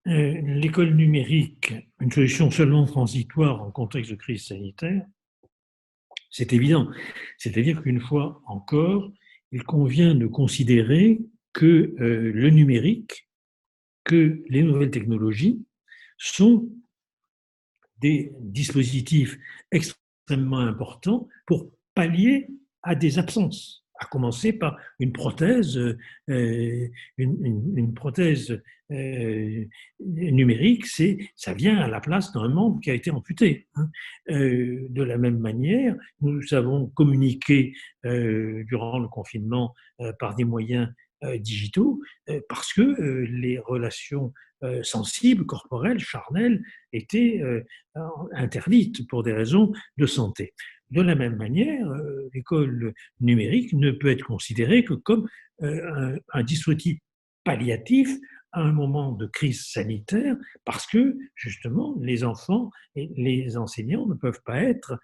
L'école numérique, une solution seulement transitoire en contexte de crise sanitaire, c'est évident. C'est-à-dire qu'une fois encore, il convient de considérer que le numérique, que les nouvelles technologies sont des dispositifs extrêmement importants pour pallier à des absences, à commencer par une prothèse, une prothèse numérique, ça vient à la place d'un membre qui a été amputé. Hein. De la même manière, nous avons communiqué durant le confinement par des moyens digitaux parce que les relations sensibles, corporelles, charnelles étaient interdite pour des raisons de santé. De la même manière, l'école numérique ne peut être considérée que comme un dispositif palliatif à un moment de crise sanitaire parce que justement les enfants et les enseignants ne peuvent pas être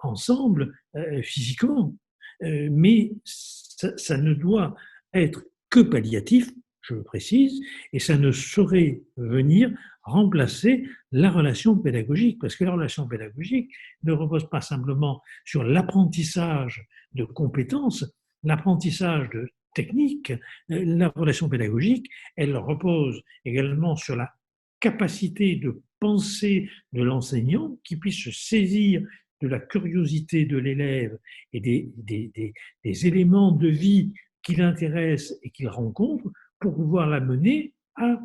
ensemble physiquement. Mais ça ne doit être que palliatif, je le précise, et ça ne saurait venir remplacer la relation pédagogique, parce que la relation pédagogique ne repose pas simplement sur l'apprentissage de compétences, l'apprentissage de techniques. La relation pédagogique, elle repose également sur la capacité de pensée de l'enseignant qui puisse se saisir de la curiosité de l'élève et des éléments de vie qui l'intéressent et qu'il rencontre pour pouvoir l'amener à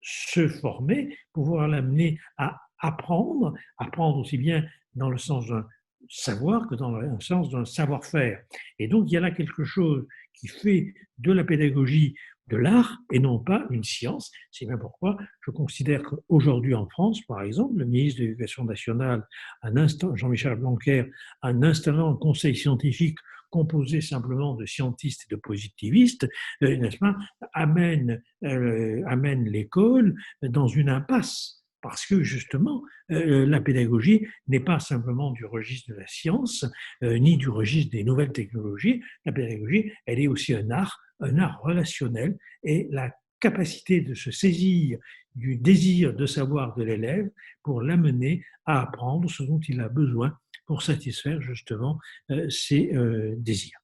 se former, pouvoir l'amener à apprendre, apprendre aussi bien dans le sens d'un savoir que dans le sens d'un savoir-faire. Et donc, il y a là quelque chose qui fait de la pédagogie de l'art et non pas une science. C'est bien pourquoi je considère qu'aujourd'hui en France, par exemple, le ministre de l'Éducation nationale, Jean-Michel Blanquer, en installant un conseil scientifique composé simplement de scientistes et de positivistes, n'est-ce pas, amène l'école dans une impasse. Parce que justement, la pédagogie n'est pas simplement du registre de la science, ni du registre des nouvelles technologies. La pédagogie, elle est aussi un art relationnel, et la capacité de se saisir du désir de savoir de l'élève pour l'amener à apprendre ce dont il a besoin pour satisfaire justement ses désirs.